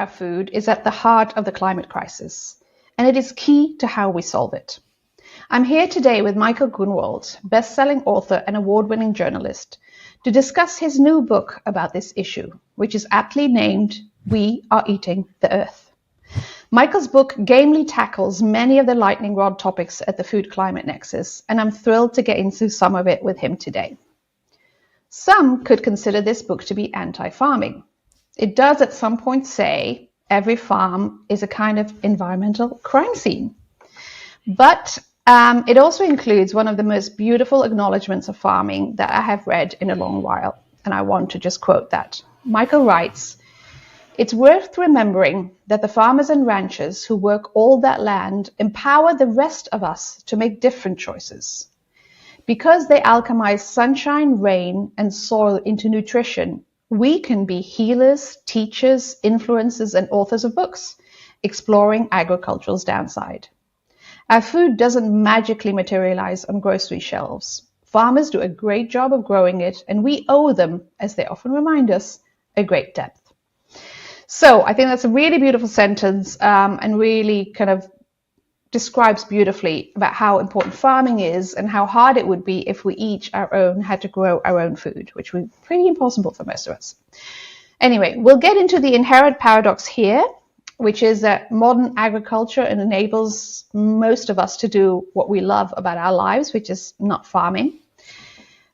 our food is at the heart of the climate crisis, and it is key to how we solve it. I'm here today with Michael Grunwald, best-selling author and award-winning journalist, to discuss his new book about this issue, which is aptly named We Are Eating the Earth. Michael's book gamely tackles many of the lightning rod topics at the food climate nexus, and I'm thrilled to get into some of it with him today. Some could consider this book to be anti-farming. It does at some point say every farm is a kind of environmental crime scene. But it also includes one of the most beautiful acknowledgements of farming that I have read in a long while, and I want to just quote that. Michael writes, "It's worth remembering that the farmers and ranchers who work all that land empower the rest of us to make different choices. Because they alchemize sunshine, rain, and soil into nutrition, we can be healers, teachers, influencers, and authors of books, exploring agriculture's downside. Our food doesn't magically materialize on grocery shelves. Farmers do a great job of growing it, and we owe them, as they often remind us, a great debt." So I think that's a really beautiful sentence and really kind of describes beautifully about how important farming is and how hard it would be if we each had to grow our own food, which would be pretty impossible for most of us. Anyway, we'll get into the inherent paradox here, which is that modern agriculture enables most of us to do what we love about our lives, which is not farming.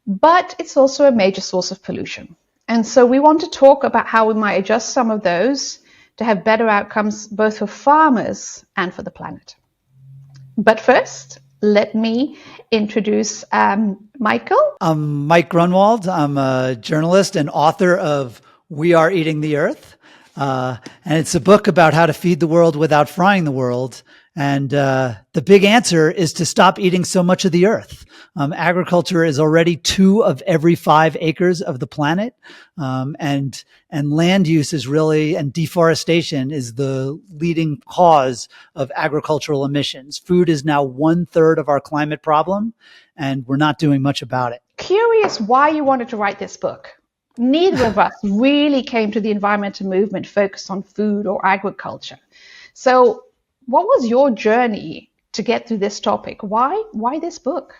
But it's also a major source of pollution. And so we want to talk about how we might adjust some of those to have better outcomes both for farmers and for the planet. But first, let me introduce Michael. I'm Mike Grunwald. I'm a journalist and author of We Are Eating the Earth. And it's a book about how to feed the world without frying the world. And the big answer is to stop eating so much of the earth. Agriculture is already 2 of every 5 acres of the planet. And land use is really, and deforestation is the leading cause of agricultural emissions. Food is now 1/3 of our climate problem, and we're not doing much about it. Curious why you wanted to write this book. Neither of us really came to the environmental movement focused on food or agriculture. So what was your journey to get through this topic? Why this book?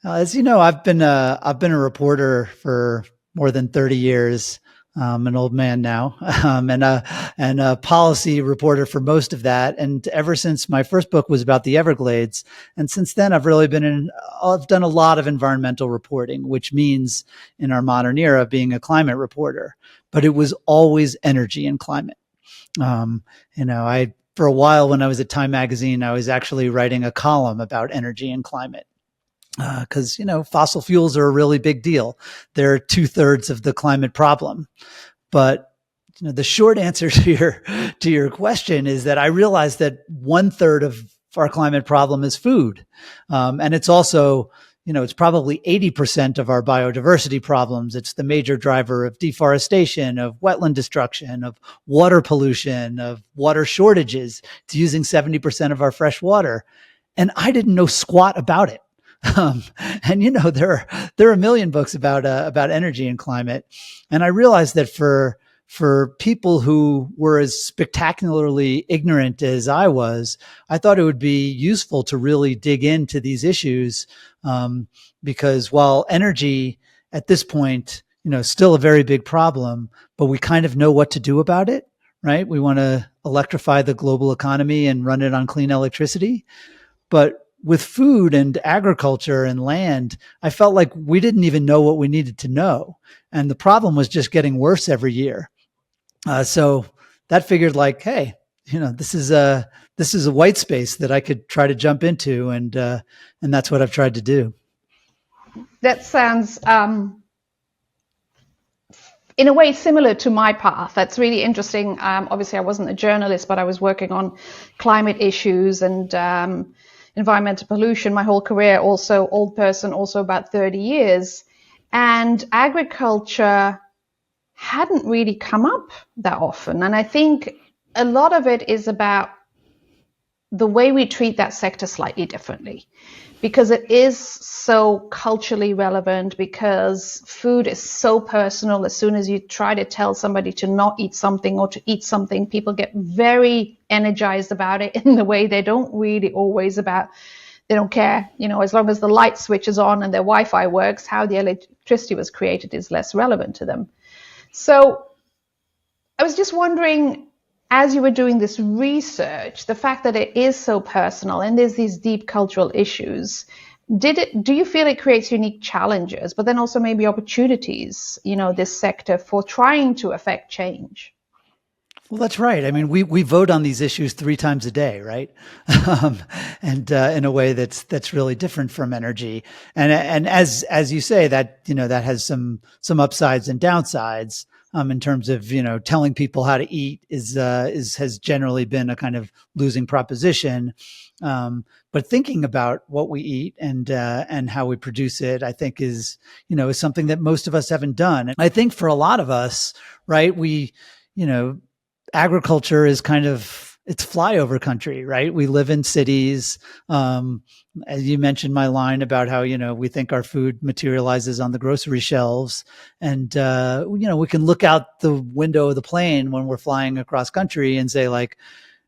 As you know, I've been a reporter for more than 30 years. I'm an old man now, and a policy reporter for most of that. And ever since my first book was about the Everglades, and since then I've done a lot of environmental reporting, which means in our modern era being a climate reporter. But it was always energy and climate. For a while when I was at Time Magazine, I was actually writing a column about energy and climate. Because, fossil fuels are a really big deal. They're 2/3 of the climate problem. But, the short answer to your question is that I realized that 1/3 of our climate problem is food. And it's also, it's probably 80% of our biodiversity problems. It's the major driver of deforestation, of wetland destruction, of water pollution, of water shortages. It's using 70% of our fresh water. And I didn't know squat about it. There are a million books about energy and climate. And I realized that for people who were as spectacularly ignorant as I was, I thought it would be useful to really dig into these issues. Because while energy at this point, still a very big problem, but we kind of know what to do about it, right? We want to electrify the global economy and run it on clean electricity. But with food and agriculture and land, I felt like we didn't even know what we needed to know. And the problem was just getting worse every year. So that figured like, hey, this is a white space that I could try to jump into. And that's what I've tried to do. That sounds, in a way, similar to my path. That's really interesting. Obviously, I wasn't a journalist, but I was working on climate issues and environmental pollution my whole career, also old person, also about 30 years. And agriculture hadn't really come up that often. And I think a lot of it is about the way we treat that sector slightly differently, because it is so culturally relevant, because food is so personal. As soon as you try to tell somebody to not eat something or to eat something, people get very energized about it in the way they don't really always about, they don't care, as long as the light switch is on and their Wi-Fi works, how the electricity was created is less relevant to them. So I was just wondering, as you were doing this research, the fact that it is so personal and there's these deep cultural issues, do you feel it creates unique challenges, but then also maybe opportunities, this sector for trying to affect change? Well, that's right. I mean, we vote on these issues 3 times a day, right? And in a way that's really different from energy. And as you say, that that has some upsides and downsides. In terms of telling people how to eat has generally been a kind of losing proposition. But thinking about what we eat and how we produce it, I think is something that most of us haven't done. And I think for a lot of us, right, agriculture is it's flyover country, right? We live in cities. As you mentioned my line about how, we think our food materializes on the grocery shelves, and, we can look out the window of the plane when we're flying across country and say like,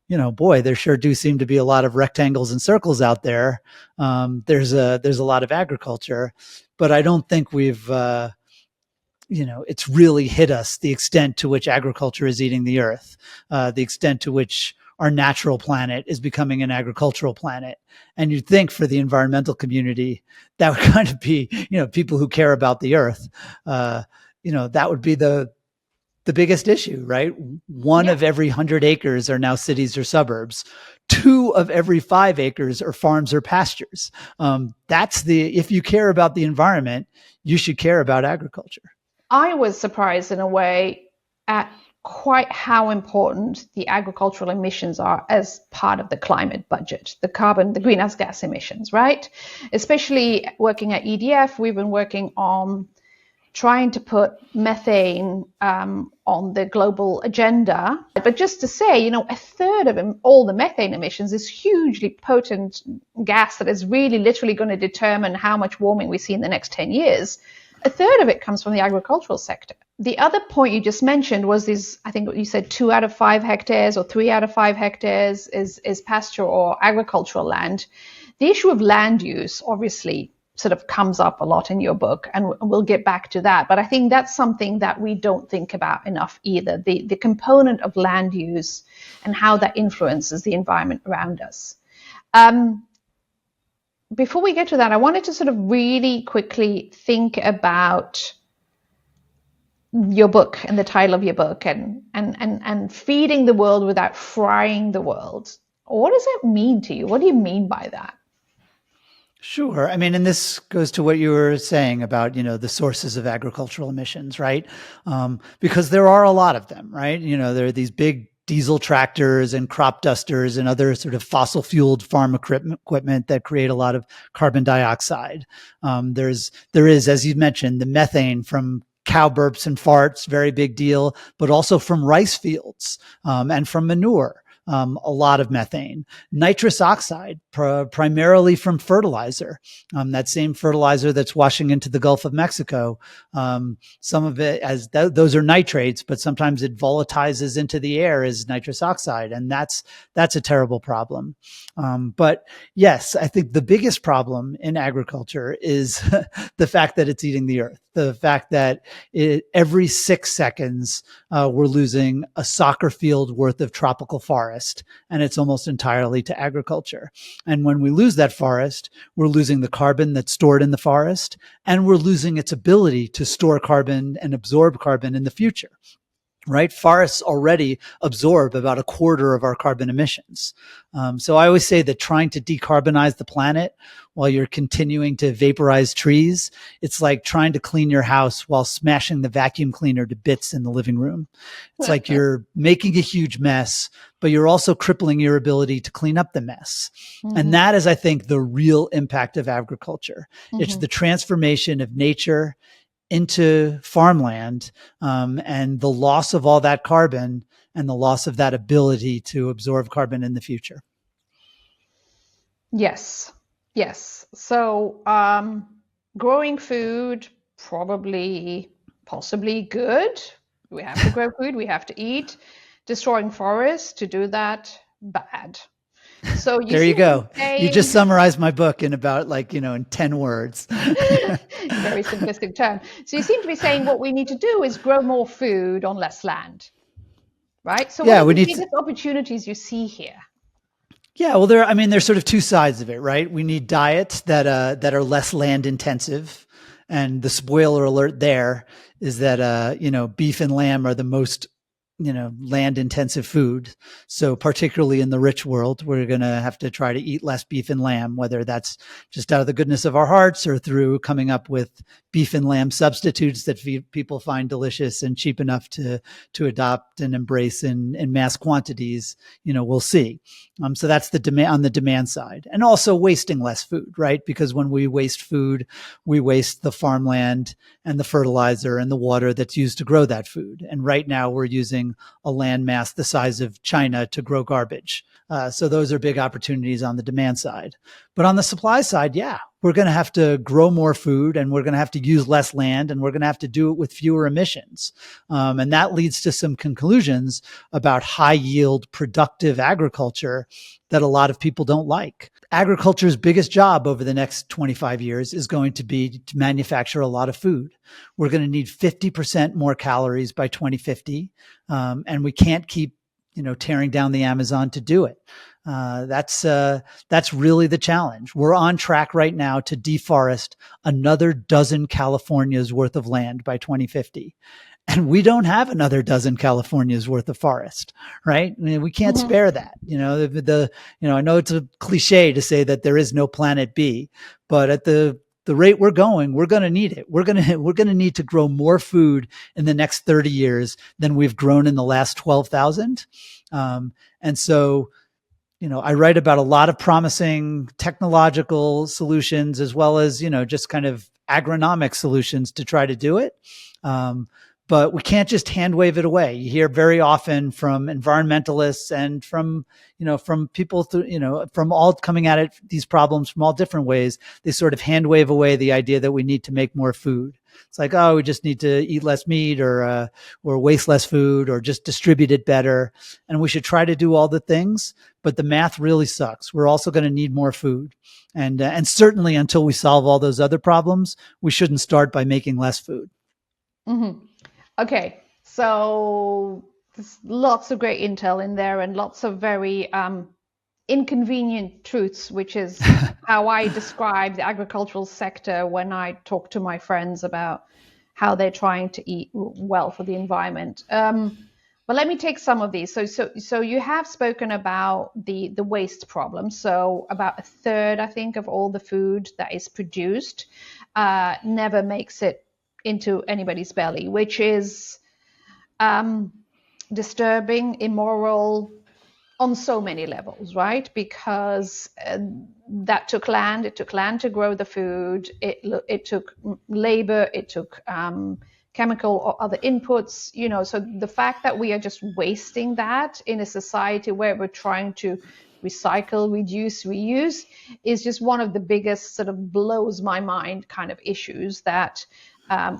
boy, there sure do seem to be a lot of rectangles and circles out there. There's a lot of agriculture, but I don't think we've, it's really hit us the extent to which agriculture is eating the earth, the extent to which our natural planet is becoming an agricultural planet. And you'd think for the environmental community, that would kind of be, people who care about the earth, that would be the biggest issue, right? One of every 100 acres are now cities or suburbs. 2 of every 5 acres are farms or pastures. If you care about the environment, you should care about agriculture. I was surprised in a way at quite how important the agricultural emissions are as part of the climate budget, the greenhouse gas emissions, right? Especially working at EDF, we've been working on trying to put methane on the global agenda. But just to say, a third of all the methane emissions is hugely potent gas that is really literally going to determine how much warming we see in the next 10 years. A third of it comes from the agricultural sector. The other point you just mentioned was I think you said 2 out of 5 hectares or 3 out of 5 hectares is pasture or agricultural land. The issue of land use obviously sort of comes up a lot in your book, and we'll get back to that. But I think that's something that we don't think about enough either, the component of land use and how that influences the environment around us. Before we get to that, I wanted to sort of really quickly think about your book and the title of your book and feeding the world without frying the world. What does that mean to you? What do you mean by that? Sure. I mean, and this goes to what you were saying about, the sources of agricultural emissions, right? Because there are a lot of them, right? There are these big diesel tractors and crop dusters and other sort of fossil fueled farm equipment that create a lot of carbon dioxide. There is, as you mentioned, the methane from cow burps and farts, very big deal, but also from rice fields and from manure. A lot of methane, nitrous oxide, primarily from fertilizer, that same fertilizer that's washing into the Gulf of Mexico. Some of it, those are nitrates, but sometimes it volatilizes into the air as nitrous oxide, and that's a terrible problem. But yes, I think the biggest problem in agriculture is the fact that it's eating the earth. The fact that every 6 seconds we're losing a soccer field worth of tropical forest, and it's almost entirely to agriculture. And when we lose that forest, we're losing the carbon that's stored in the forest, and we're losing its ability to store carbon and absorb carbon in the future. Right? Forests already absorb about 1/4 of our carbon emissions. So I always say that trying to decarbonize the planet while you're continuing to vaporize trees, it's like trying to clean your house while smashing the vacuum cleaner to bits in the living room. It's like you're making a huge mess, but you're also crippling your ability to clean up the mess. Mm-hmm. And that is, I think, the real impact of agriculture. Mm-hmm. It's the transformation of nature into farmland, and the loss of all that carbon and the loss of that ability to absorb carbon in the future. Yes, yes. So, growing food, probably, possibly good. We have to grow food, we have to eat. Destroying forests, to do that, bad. So you There you seem to be go. You just saying, summarized my book in about like, in 10 words. very simplistic term. So you seem to be saying what we need to do is grow more food on less land, right? So what Yeah, are we the need to. biggest opportunities you see here? Yeah, well, there's sort of two sides of it, right? We need diets that are less land intensive, and the spoiler alert there is that beef and lamb are the most land intensive food. So particularly in the rich world, we're going to have to try to eat less beef and lamb, whether that's just out of the goodness of our hearts or through coming up with beef and lamb substitutes that people find delicious and cheap enough to adopt and embrace in mass quantities. We'll see. So that's the demand on the demand side, and also wasting less food, right? Because when we waste food, we waste the farmland and the fertilizer and the water that's used to grow that food. And right now we're using a land mass the size of China to grow garbage. So those are big opportunities on the demand side. But on the supply side, yeah, we're going to have to grow more food, and we're going to have to use less land, and we're going to have to do it with fewer emissions. And that leads to some conclusions about high yield, productive agriculture that a lot of people don't like. Agriculture's biggest job over the next 25 years is going to be to manufacture a lot of food. We're going to need 50% more calories by 2050. And we can't keep, tearing down the Amazon to do it. That's really the challenge. We're on track right now to deforest another dozen California's worth of land by 2050. And we don't have another dozen California's worth of forest, right? I mean, we can't Mhm. spare that. I know it's a cliche to say that there is no planet B, but at the rate we're going, we're going to need it. We're going to need to grow more food in the next 30 years than we've grown in the last 12,000. And so, I write about a lot of promising technological solutions as well as, just kind of agronomic solutions to try to do it. Um, but we can't just hand wave it away. You hear very often from environmentalists and from people from all coming at it, these problems from all different ways. They sort of hand wave away the idea that we need to make more food. It's like, oh, we just need to eat less meat or waste less food or just distribute it better. And we should try to do all the things, but the math really sucks. We're also going to need more food. And certainly until we solve all those other problems, we shouldn't start by making less food. Mhm. Okay, so there's lots of great intel in there and lots of very inconvenient truths, which is how I describe the agricultural sector when I talk to my friends about how they're trying to eat well for the environment. But let me take some of these. So you have spoken about the waste problem. So about a third, I think, of all the food that is produced never makes it into anybody's belly, which is um, disturbing, immoral, on so many levels, right? Because that took land. It took land to grow the food. It took labor. It took chemical or other inputs. So the fact that we are just wasting that in a society where we're trying to recycle, reduce, reuse is just one of the biggest sort of blows my mind kind of issues that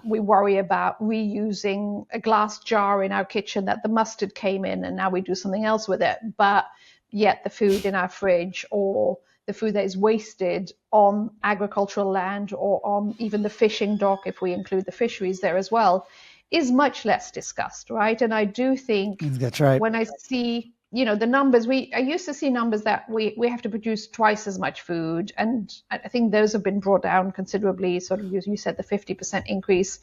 we worry about reusing a glass jar in our kitchen that the mustard came in and now we do something else with it. But yet the food in our fridge or the food that is wasted on agricultural land or on even the fishing dock, if we include the fisheries there as well, is much less discussed, right? And I do think That's right. when I see the numbers, I used to see numbers that we have to produce twice as much food, and I think those have been brought down considerably. Sort of, you said the 50% increase.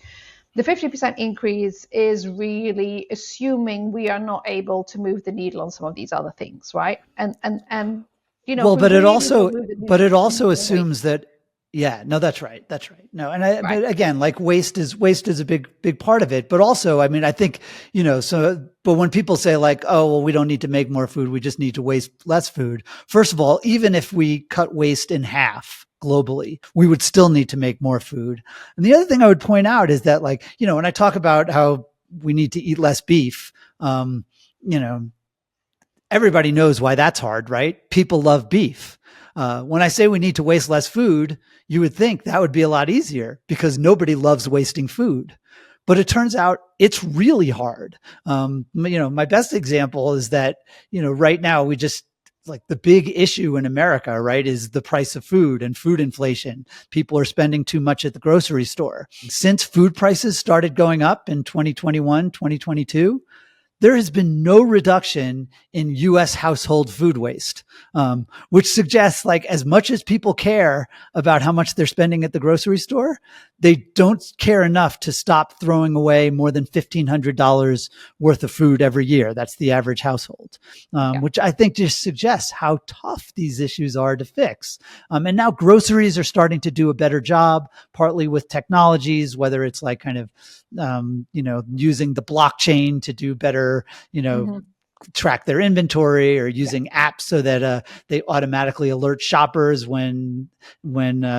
The 50% increase is really assuming we are not able to move the needle on some of these other things, right? And if Well, we but it really also don't move the but needle, it also we're assumes wasting, that yeah, no, that's right. That's right. No, right? but again, like waste is a big part of it. But also, I mean, I think, but when people say like, oh, well, we don't need to make more food, we just need to waste less food. First of all, even if we cut waste in half globally, we would still need to make more food. And the other thing I would point out is that like, when I talk about how we need to eat less beef, you know, everybody knows why that's hard, right? People love beef. When I say we need to waste less food, you would think that would be a lot easier because nobody loves wasting food. But it turns out it's really hard. My best example is that, right now we just, like, the big issue in America, right, is the price of food and food inflation. People are spending too much at the grocery store. Since food prices started going up in 2021, 2022, there has been no reduction in U.S. household food waste, which suggests, like, as much as people care about how much they're spending at the grocery store, they don't care enough to stop throwing away more than $1,500 worth of food every year. That's the average household, which I think just suggests how tough these issues are to fix. And now groceries are starting to do a better job, partly with technologies, whether it's like kind of using the blockchain to do better, track their inventory, or using apps so that they automatically alert shoppers when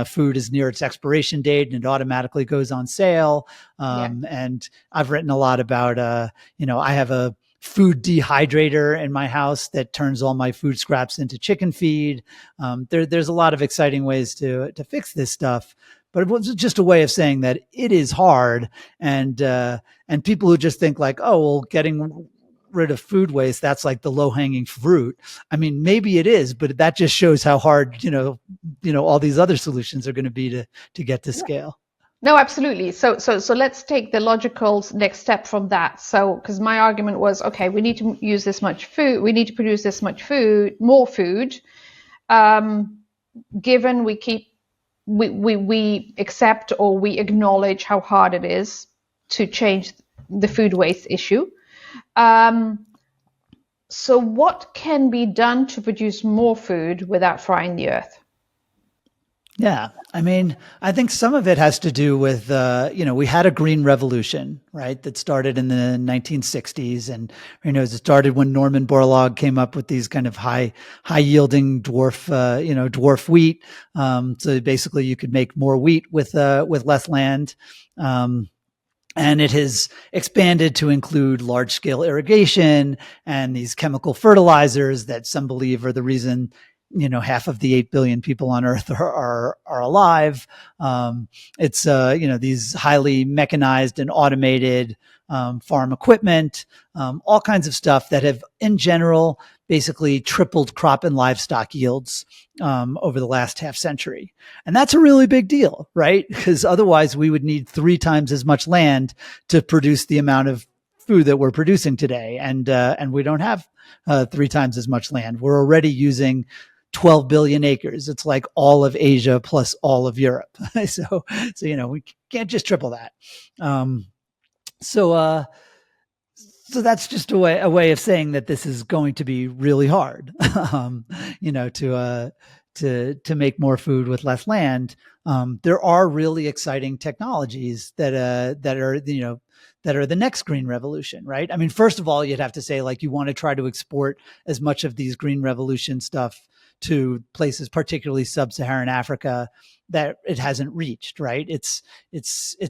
food is near its expiration date and it automatically goes on sale. And I've written a lot about, I have a food dehydrator in my house that turns all my food scraps into chicken feed. There's a lot of exciting ways to fix this stuff. But it was just a way of saying that it is hard, and people who just think like, oh, well, getting rid of food waste, that's like the low hanging fruit. I mean, maybe it is, but that just shows how hard, all these other solutions are going to be to get to scale. No, absolutely. So let's take the logical next step from that. So, because my argument was, okay, we need to use this much food, we need to produce this much food, more food, given we accept or we acknowledge how hard it is to change the food waste issue. So what can be done to produce more food without frying the earth? Yeah. I mean, I think some of it has to do with, we had a green revolution, right, that started in the 1960s. And, it started when Norman Borlaug came up with these kind of high yielding dwarf wheat. So basically you could make more wheat with less land. And it has expanded to include large scale irrigation and these chemical fertilizers that some believe are the reason, half of the 8 billion people on earth are alive. It's, these highly mechanized and automated farm equipment, all kinds of stuff that have in general basically tripled crop and livestock yields over the last half century. And that's a really big deal, right? Because otherwise we would need 3 times as much land to produce the amount of food that we're producing today. And we don't have 3 times as much land. We're already using 12 billion acres. It's like all of Asia plus all of Europe. So we can't just triple that. So that's just a way of saying that this is going to be really hard, to make more food with less land. There are really exciting technologies that are the next green revolution, right? I mean, first of all, you'd have to say, like, you want to try to export as much of these green revolution stuff to places, particularly sub-Saharan Africa, that it hasn't reached, right? It's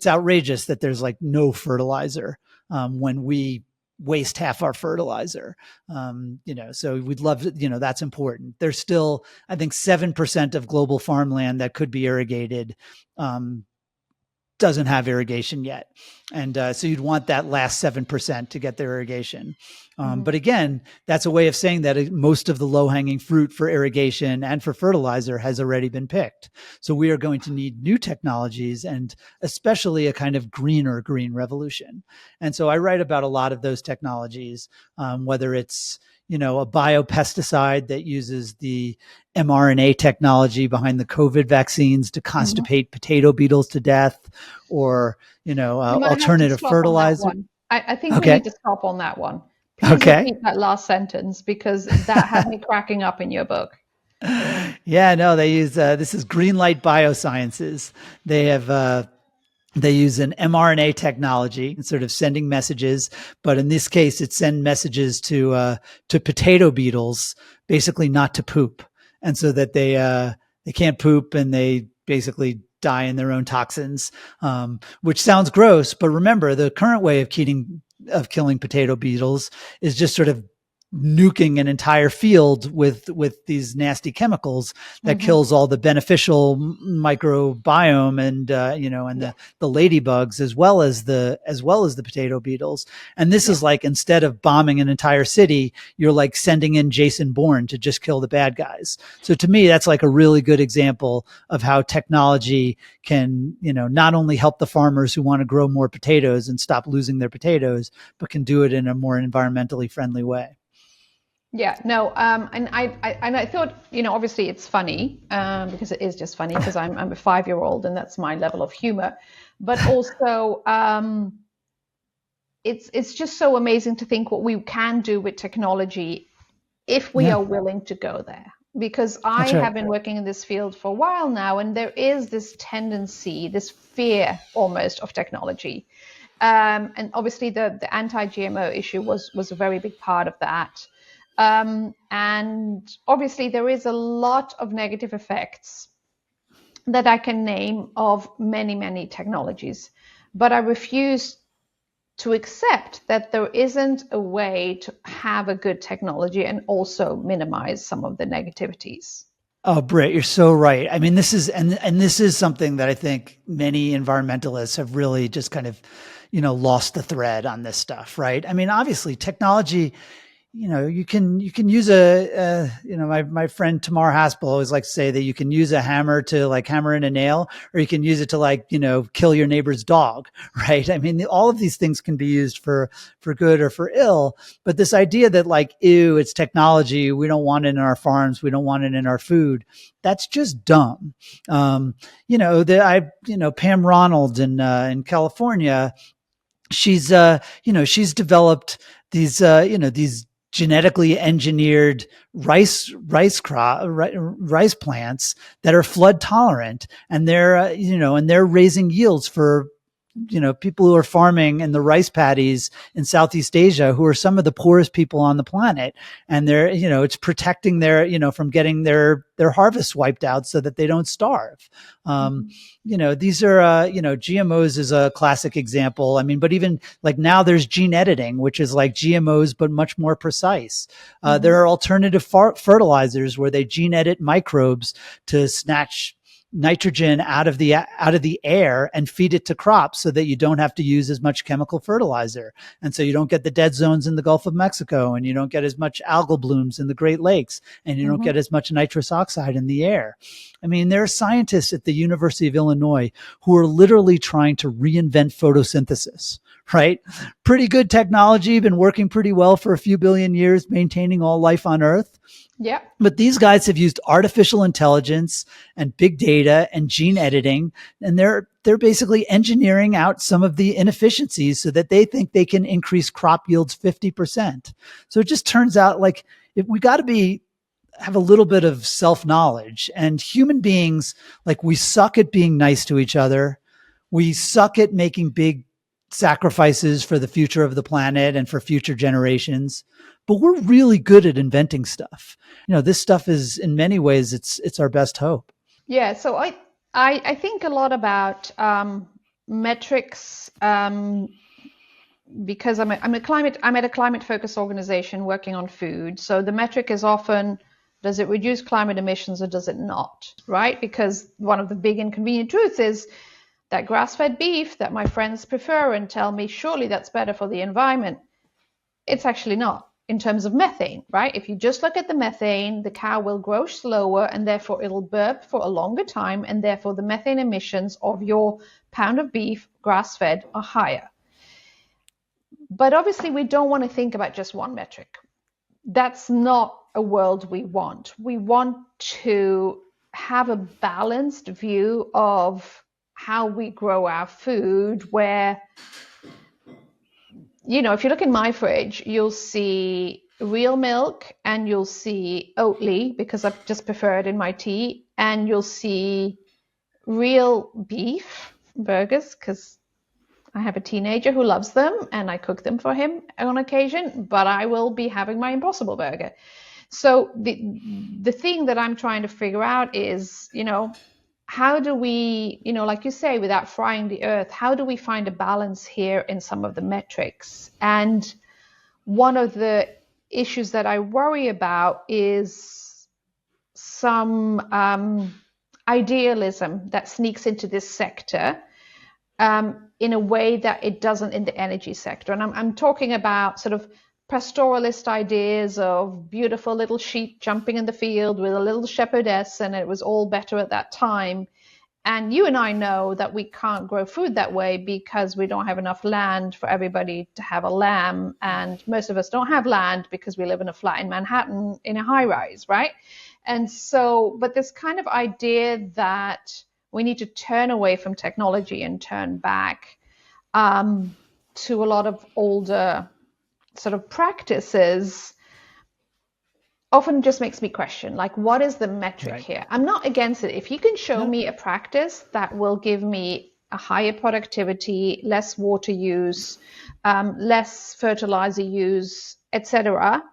outrageous that there's like no fertilizer when we waste half our fertilizer. So we'd love to, that's important. There's still, I think, 7% of global farmland that could be irrigated, doesn't have irrigation yet. And so you'd want that last 7% to get their irrigation. But again, that's a way of saying that most of the low-hanging fruit for irrigation and for fertilizer has already been picked. So we are going to need new technologies, and especially a kind of greener green revolution. And so I write about a lot of those technologies, whether it's a biopesticide that uses the mRNA technology behind the COVID vaccines to constipate potato beetles to death, or, alternative fertilizer. I think we need to stop on that one. Please repeat that last sentence, because that had me cracking up in your book. Yeah, no, they use, this is Greenlight Biosciences. They use an mRNA technology, sort of sending messages, but in this case, it sends messages to potato beetles, basically not to poop, and so that they can't poop, and they basically die in their own toxins, which sounds gross. But remember, the current way of killing potato beetles is just sort of nuking an entire field with these nasty chemicals that kills all the beneficial microbiome and and the ladybugs as well as the potato beetles. And this is like, instead of bombing an entire city, you're like sending in Jason Bourne to just kill the bad guys. So to me, that's like a really good example of how technology can, not only help the farmers who want to grow more potatoes and stop losing their potatoes, but can do it in a more environmentally friendly way. Yeah, no, and I thought, obviously it's funny, because it is just funny because I'm a 5-year-old and that's my level of humor, but also it's just so amazing to think what we can do with technology if we are willing to go there. Because I have been working in this field for a while now, and there is this tendency, this fear almost of technology, and obviously the anti-GMO issue was a very big part of that. And obviously there is a lot of negative effects that I can name of many, many technologies, but I refuse to accept that there isn't a way to have a good technology and also minimize some of the negativities. Oh, Britt, you're so right. I mean, this is, and this is something that I think many environmentalists have really just kind of, lost the thread on this stuff, right? I mean, obviously technology, you can use my friend Tamar Haspel always likes to say that you can use a hammer to like hammer in a nail, or you can use it to like, kill your neighbor's dog, right? I mean, all of these things can be used for good or for ill, but this idea that like, ew, it's technology, we don't want it in our farms, we don't want it in our food, that's just dumb. Pam Ronald in California, she's developed these genetically engineered rice plants that are flood tolerant, and they're raising yields for people who are farming in the rice paddies in Southeast Asia, who are some of the poorest people on the planet. And it's protecting their, from getting their harvests wiped out so that they don't starve. These are, GMOs is a classic example. I mean, but even like now there's gene editing, which is like GMOs, but much more precise. There are alternative fertilizers where they gene edit microbes to snatch nitrogen out of the air and feed it to crops so that you don't have to use as much chemical fertilizer. And so you don't get the dead zones in the Gulf of Mexico, and you don't get as much algal blooms in the Great Lakes, and you don't get as much nitrous oxide in the air. I mean, there are scientists at the University of Illinois who are literally trying to reinvent photosynthesis, right? Pretty good technology, been working pretty well for a few billion years, maintaining all life on Earth. Yeah. But these guys have used artificial intelligence and big data and gene editing, and they're basically engineering out some of the inefficiencies so that they think they can increase crop yields 50%. So it just turns out like we got to have a little bit of self-knowledge, and human beings, like, we suck at being nice to each other. We suck at making big sacrifices for the future of the planet and for future generations, but we're really good at inventing stuff. This stuff is, in many ways, it's our best hope. Yeah. So I think a lot about metrics, because I'm at a climate focused organization working on food. So the metric is often, does it reduce climate emissions or does it not? Right? Because one of the big inconvenient truths is that grass-fed beef that my friends prefer and tell me surely that's better for the environment, it's actually not in terms of methane, right? If you just look at the methane, the cow will grow slower and therefore it'll burp for a longer time, and therefore the methane emissions of your pound of beef grass-fed are higher. But obviously we don't want to think about just one metric. That's not a world we want. We want to have a balanced view of how we grow our food, where, if you look in my fridge, you'll see real milk and you'll see Oatly, because I just prefer it in my tea, and you'll see real beef burgers because I have a teenager who loves them and I cook them for him on occasion, but I will be having my Impossible Burger. So the thing that I'm trying to figure out is, how do we, like you say, without frying the earth, how do we find a balance here in some of the metrics? And one of the issues that I worry about is some idealism that sneaks into this sector in a way that it doesn't in the energy sector. And I'm talking about sort of pastoralist ideas of beautiful little sheep jumping in the field with a little shepherdess, and it was all better at that time. And you and I know that we can't grow food that way because we don't have enough land for everybody to have a lamb. And most of us don't have land because we live in a flat in Manhattan in a high rise, right? And so, but this kind of idea that we need to turn away from technology and turn back to a lot of older sort of practices often just makes me question, like, what is the metric here? I'm not against it. If you can show me a practice that will give me a higher productivity, less water use, less fertilizer use, etc.,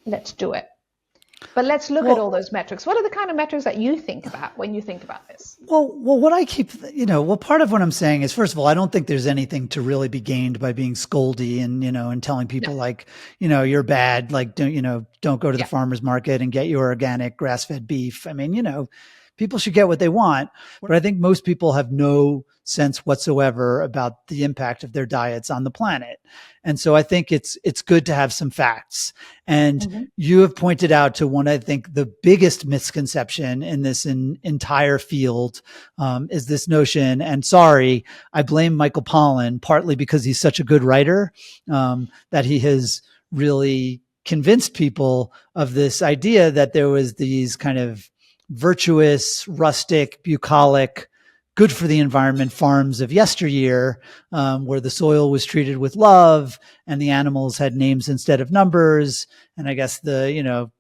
let's do it. But let's look at all those metrics. What are the kind of metrics that you think about when you think about this? Well, what I keep, part of what I'm saying is, first of all, I don't think there's anything to really be gained by being scoldy and, and telling people like, you're bad, like, don't go to the farmer's market and get your organic grass-fed beef. I mean, people should get what they want, but I think most people have no sense whatsoever about the impact of their diets on the planet. And so I think it's good to have some facts. And you have pointed out to one, I think the biggest misconception in this entire field is this notion. And sorry, I blame Michael Pollan partly because he's such a good writer that he has really convinced people of this idea that there was these kind of virtuous, rustic, bucolic, good for the environment farms of yesteryear, where the soil was treated with love and the animals had names instead of numbers. And I guess the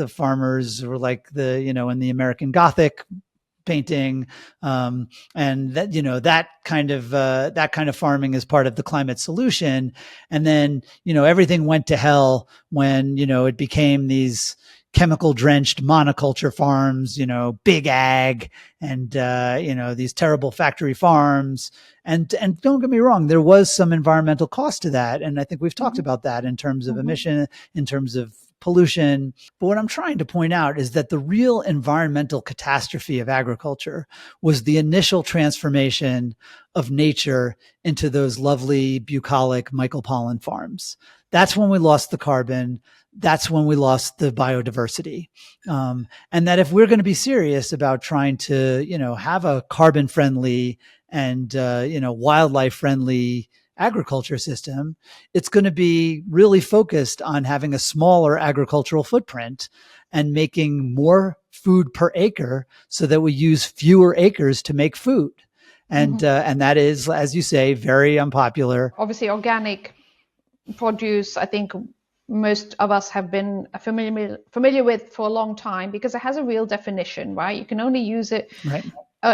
farmers were like in the American Gothic painting, and that that kind of farming is part of the climate solution. And then everything went to hell when it became these chemical drenched monoculture farms, big ag, and these terrible factory farms. And don't get me wrong, there was some environmental cost to that, and I think we've talked about that in terms of emission, in terms of pollution. But what I'm trying to point out is that the real environmental catastrophe of agriculture was the initial transformation of nature into those lovely, bucolic Michael Pollan farms. That's when we lost the carbon. That's when we lost the biodiversity. And that if we're going to be serious about trying to, have a carbon friendly and, wildlife friendly agriculture system, it's going to be really focused on having a smaller agricultural footprint and making more food per acre so that we use fewer acres to make food. And, and that is, as you say, very unpopular. Obviously, organic produce, I think most of us have been familiar with for a long time because it has a real definition, right? You can only use it. Right.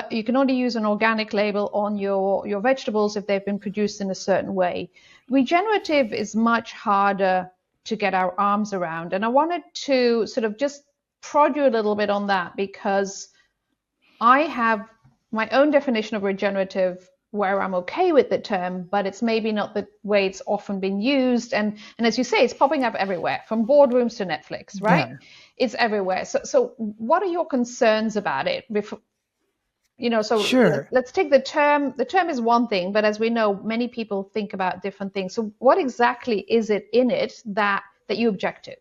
You can only use an organic label on your vegetables if they've been produced in a certain way. Regenerative is much harder to get our arms around. And I wanted to sort of just prod you a little bit on that because I have my own definition of regenerative where I'm okay with the term, but it's maybe not the way it's often been used. And as you say, it's popping up everywhere, from boardrooms to Netflix, right? Yeah. It's everywhere. So what are your concerns about it? Sure. Let's take the term. The term is one thing, but as we know, many people think about different things. So what exactly is it in it that you object to?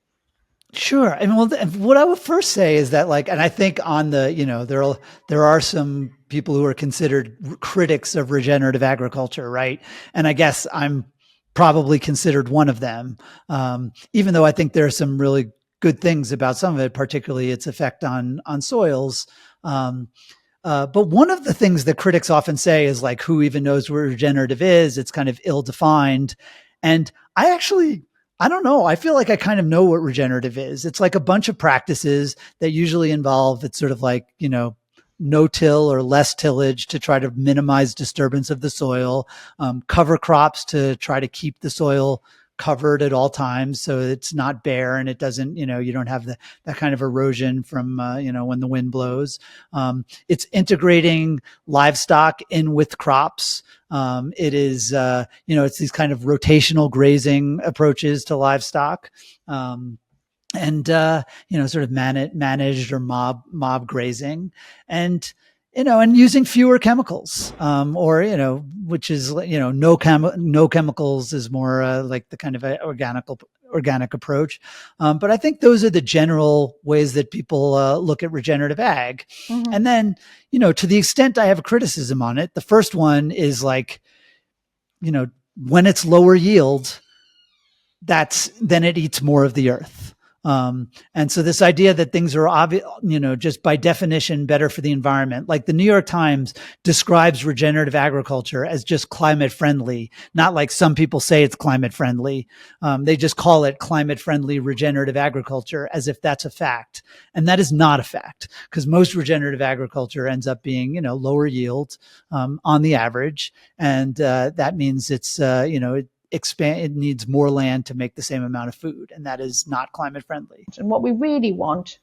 Sure. I mean, well, what I would first say is that, and I think on the, there are some people who are considered critics of regenerative agriculture, right? And I guess I'm probably considered one of them, even though I think there are some really good things about some of it, particularly its effect on soils. But one of the things that critics often say is who even knows what regenerative is? It's kind of ill-defined. And I don't know. I feel like I kind of know what regenerative is. It's like a bunch of practices that usually involve, it's sort of no-till or less tillage to try to minimize disturbance of the soil, cover crops to try to keep the soil covered at all times, so it's not bare and it doesn't, you don't have that kind of erosion from, when the wind blows. It's integrating livestock in with crops. It is, it's these kind of rotational grazing approaches to livestock. And sort of managed or mob grazing, and using fewer chemicals, or which is no chemicals is more like the kind of organic approach. But I think those are the general ways that people look at regenerative ag. Mm-hmm. And then to the extent I have a criticism on it, the first one is like, when it's lower yield, then it eats more of the earth. And so this idea that things are obvious, just by definition better for the environment, like the New York Times describes regenerative agriculture as just climate friendly, not like some people say it's climate friendly. They just call it climate friendly regenerative agriculture as if that's a fact. And that is not a fact, because most regenerative agriculture ends up being, lower yield, on the average. And, that means it's, it needs more land to make the same amount of food, and that is not climate friendly. And what we really want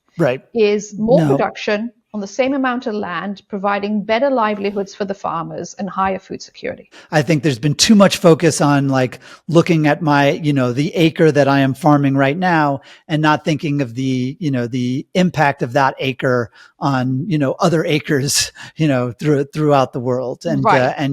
is more production on the same amount of land, providing better livelihoods for the farmers and higher food security. I think there's been too much focus on like looking at my, the acre that I am farming right now and not thinking of the, the impact of that acre on, other acres, throughout the world. And, exactly.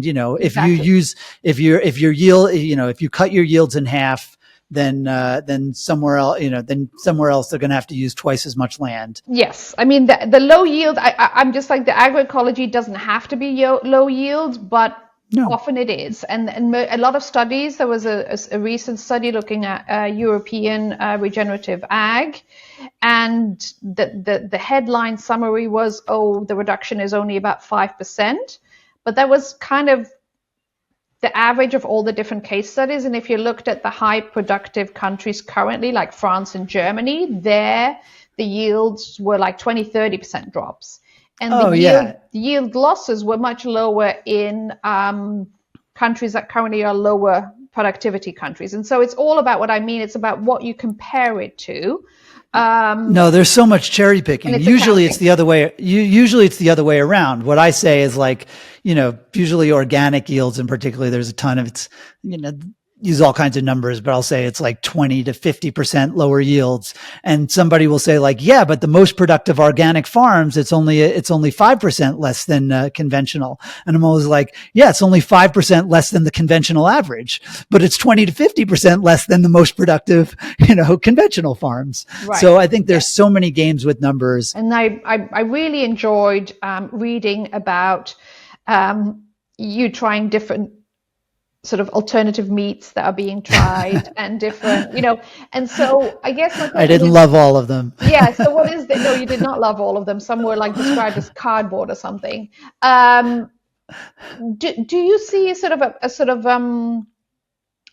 if you cut your yields in half, then somewhere else, they're going to have to use twice as much land. Yes. I mean, the low yield, I'm just like, the agroecology doesn't have to be low yield, but often it is. And a lot of studies, there was a recent study looking at European regenerative ag, and the headline summary was, the reduction is only about 5%. But that was kind of the average of all the different case studies. And if you looked at the high productive countries currently, like France and Germany, the yields were like 20-30% drops. And the yield losses were much lower in countries that currently are lower productivity countries. And so it's all about what I mean. It's about what you compare it to. No, there's so much cherry picking. Usually it's the other way. Usually it's the other way around. What I say is like, usually organic yields in particular, there's a ton of it's, use all kinds of numbers, but I'll say it's like 20 to 50% lower yields. And somebody will say like, yeah, but the most productive organic farms, it's only 5% less than conventional. And I'm always like, yeah, it's only 5% less than the conventional average, but it's 20 to 50% less than the most productive, conventional farms. Right. So I think there's so many games with numbers. And I really enjoyed reading about you trying different sort of alternative meats that are being tried and different, and so I guess I didn't love all of them. Yeah. So what is no, you did not love all of them. Some were like described as cardboard or something. Do you see a sort of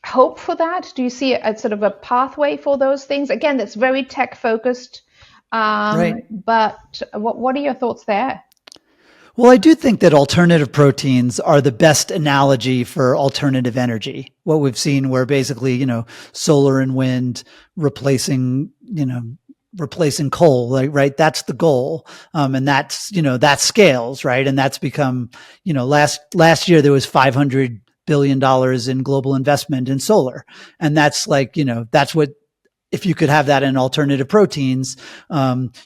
hope for that? Do you see a sort of a pathway for those things? Again, that's very tech focused. Right. But what are your thoughts there? Well, I do think that alternative proteins are the best analogy for alternative energy. What we've seen where basically, solar and wind replacing coal, right? That's the goal. And that's, that scales, right? And that's become, last year there was $500 billion in global investment in solar. And that's like, that's what, if you could have that in alternative proteins,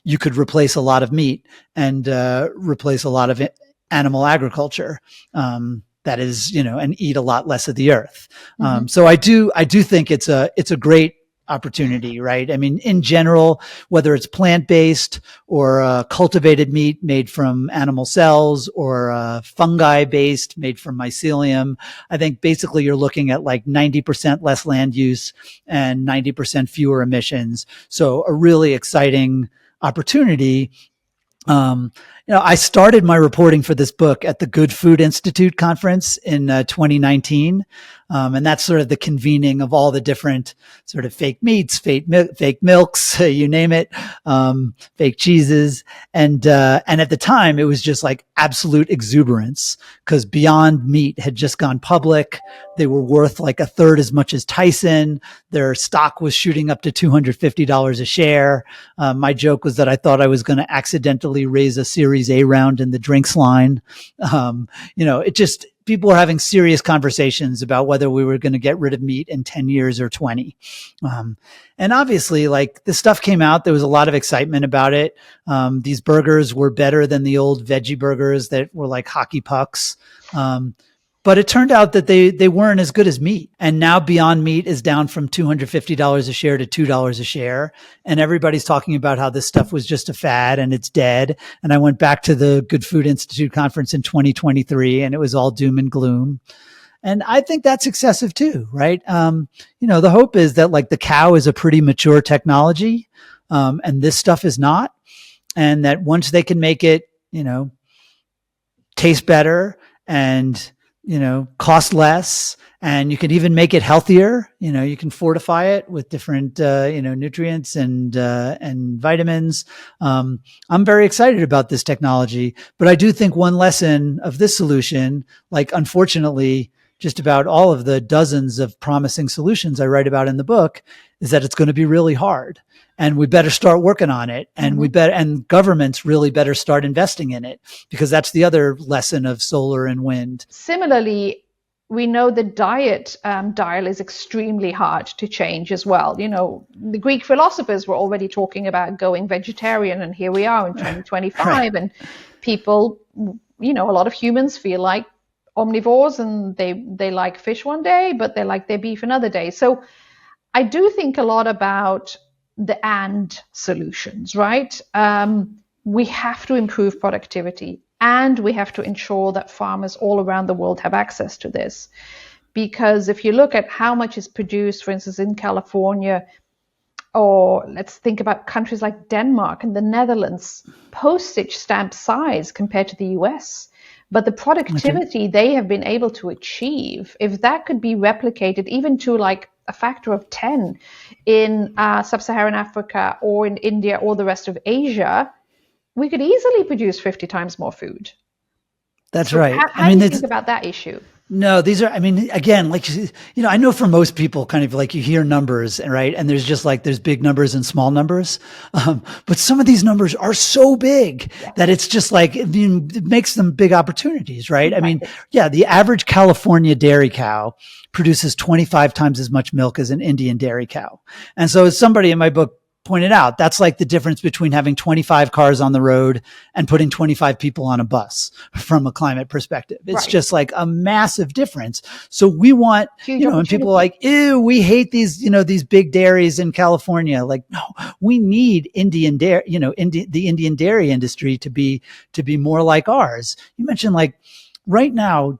you could replace a lot of meat and replace a lot of animal agriculture. That is, and eat a lot less of the earth. Mm-hmm. So I do think it's a great opportunity, right? I mean, in general, whether it's plant-based or cultivated meat made from animal cells or fungi-based made from mycelium, I think basically you're looking at like 90% less land use and 90% fewer emissions. So a really exciting opportunity. I started my reporting for this book at the Good Food Institute conference in 2019. And that's sort of the convening of all the different sort of fake meats, fake milks, you name it, fake cheeses. And at the time it was just like absolute exuberance because Beyond Meat had just gone public. They were worth like a third as much as Tyson. Their stock was shooting up to $250 a share. My joke was that I thought I was going to accidentally raise a Series A round in the drinks line. People were having serious conversations about whether we were going to get rid of meat in 10 years or 20. And obviously, like, the stuff came out, there was a lot of excitement about it. These burgers were better than the old veggie burgers that were like hockey pucks. But it turned out that they weren't as good as meat. And now Beyond Meat is down from $250 a share to $2 a share. And everybody's talking about how this stuff was just a fad and it's dead. And I went back to the Good Food Institute conference in 2023 and it was all doom and gloom. And I think that's excessive too, right? The hope is that like the cow is a pretty mature technology, and this stuff is not. And that once they can make it, taste better and cost less, and you can even make it healthier. You can fortify it with different, nutrients and vitamins. I'm very excited about this technology, but I do think one lesson of this solution, like unfortunately, just about all of the dozens of promising solutions I write about in the book, is that it's going to be really hard. And we better start working on it. And and governments really better start investing in it, because that's the other lesson of solar and wind. Similarly, we know the diet dial is extremely hard to change as well. The Greek philosophers were already talking about going vegetarian, and here we are in 2025. Right. And people, a lot of humans feel like omnivores, and they like fish one day, but they like their beef another day. So I do think a lot about the and solutions, right? We have to improve productivity, and we have to ensure that farmers all around the world have access to this. Because if you look at how much is produced, for instance, in California, or let's think about countries like Denmark and the Netherlands, postage stamp size compared to the US. But the productivity they have been able to achieve, if that could be replicated even to like a factor of 10 in sub-Saharan Africa or in India or the rest of Asia, we could easily produce 50 times more food. That's right. How do you think about that issue? No, these are, again, like, I know for most people kind of like you hear numbers, right? And there's just like, there's big numbers and small numbers. But some of these numbers are so big that it's just like, it makes them big opportunities, right? The average California dairy cow produces 25 times as much milk as an Indian dairy cow. And so as somebody in my book pointed out, that's like the difference between having 25 cars on the road and putting 25 people on a bus from a climate perspective. It's just like a massive difference. So we want, and people are like, ew, we hate these, these big dairies in California. Like, no, we need Indian dairy, the Indian dairy industry to be more like ours. You mentioned like right now,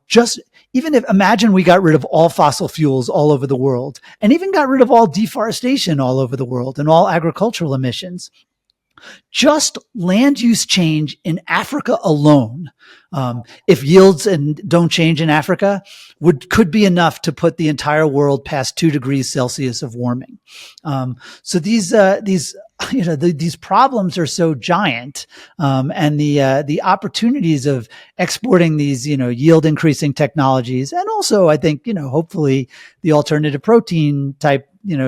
imagine we got rid of all fossil fuels all over the world, and even got rid of all deforestation all over the world and all agricultural emissions. Just land use change in Africa alone, if yields don't change in Africa, could be enough to put the entire world past 2 degrees Celsius of warming. So these problems are so giant, and the opportunities of exporting these, yield increasing technologies, and also I think, hopefully the alternative protein type,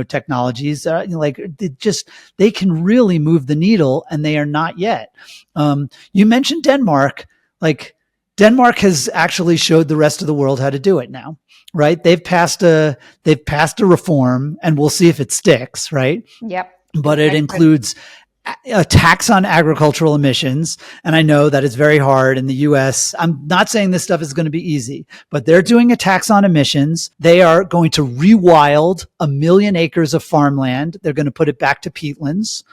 technologies, they can really move the needle, and they are not yet. You mentioned Denmark. Like, Denmark has actually showed the rest of the world how to do it now, right? They've passed a reform, and we'll see if it sticks, right? Yep. But it includes a tax on agricultural emissions. And I know that it's very hard in the US. I'm not saying this stuff is going to be easy, but they're doing a tax on emissions. They are going to rewild 1 million acres of farmland. They're going to put it back to peatlands.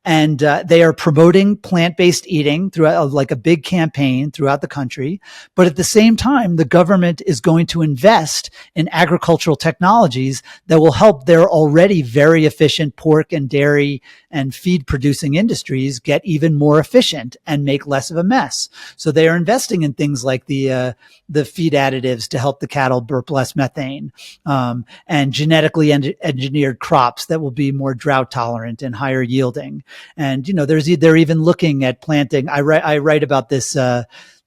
And they are promoting plant-based eating throughout like a big campaign throughout the country. But at the same time, the government is going to invest in agricultural technologies that will help their already very efficient pork and dairy and feed producing industries get even more efficient and make less of a mess. So they are investing in things like the feed additives to help the cattle burp less methane, and genetically engineered crops that will be more drought tolerant and higher yielding. And, they're even looking at planting. I write about this,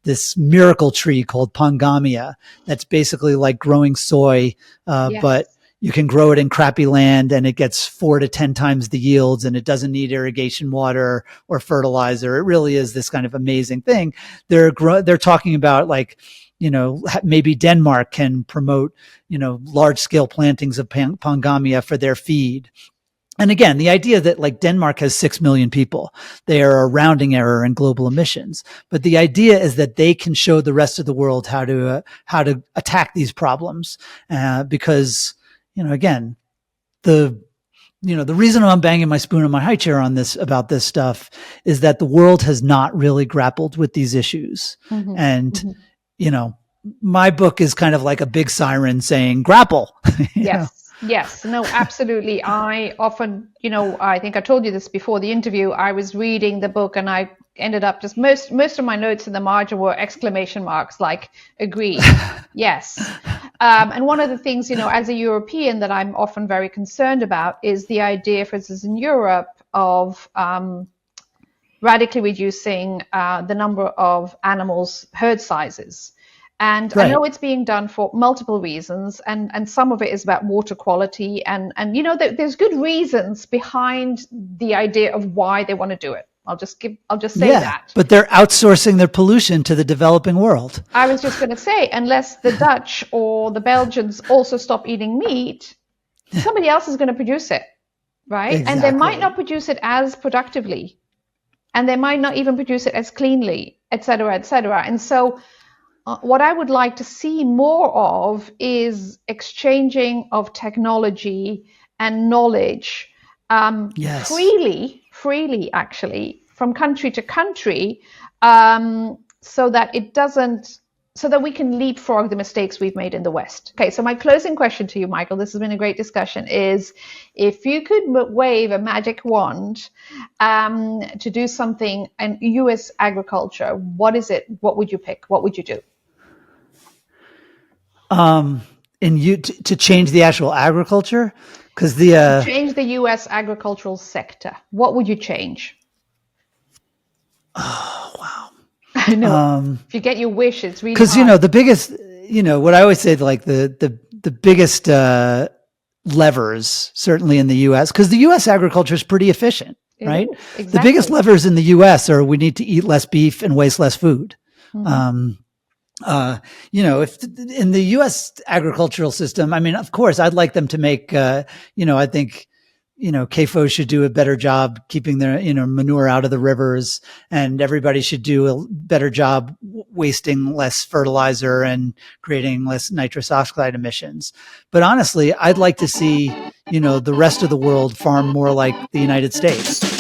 this miracle tree called Pangamia. That's basically like growing soy, Yes. but you can grow it in crappy land and it gets 4 to 10 times the yields, and it doesn't need irrigation water or fertilizer. It really is this kind of amazing thing. They're talking about like, maybe Denmark can promote, large scale plantings of Pangamia for their feed. And again, the idea that like Denmark has 6 million people, they are a rounding error in global emissions. But the idea is that they can show the rest of the world how to attack these problems, because, again, the reason I'm banging my spoon on my high chair on this about this stuff is that the world has not really grappled with these issues. Mm-hmm. And, my book is kind of like a big siren saying, grapple. Yes. Yes, no, absolutely. I often, I think I told you this before the interview, I was reading the book and I ended up just most of my notes in the margin were exclamation marks, like agreed. Yes. And one of the things, as a European that I'm often very concerned about is the idea, for instance, in Europe of radically reducing the number of animals, herd sizes. And right. I know it's being done for multiple reasons, and some of it is about water quality, and there's good reasons behind the idea of why they want to do it. I'll just say that. But they're outsourcing their pollution to the developing world. I was just going to say, unless the Dutch or the Belgians also stop eating meat, somebody else is going to produce it, right? Exactly. And they might not produce it as productively, and they might not even produce it as cleanly, et cetera, et cetera. And so what I would like to see more of is exchanging of technology and knowledge freely, actually, from country to country, so that we can leapfrog the mistakes we've made in the West. Okay, so my closing question to you, Michael, this has been a great discussion, is if you could wave a magic wand to do something in U.S. agriculture, what is it? What would you pick? What would you do? To change the actual agriculture, because change the U.S. agricultural sector. What would you change? Oh wow! I know. If you get your wish, it's really because the biggest, what I always say, like the biggest levers, certainly in the U.S., because the U.S. agriculture is pretty efficient, right? Exactly. The biggest levers in the U.S. are we need to eat less beef and waste less food. Mm-hmm. If in the U.S. agricultural system, I mean, of course, I'd like them to make, I think, CAFO should do a better job keeping their, manure out of the rivers, and everybody should do a better job wasting less fertilizer and creating less nitrous oxide emissions. But honestly, I'd like to see, the rest of the world farm more like the United States.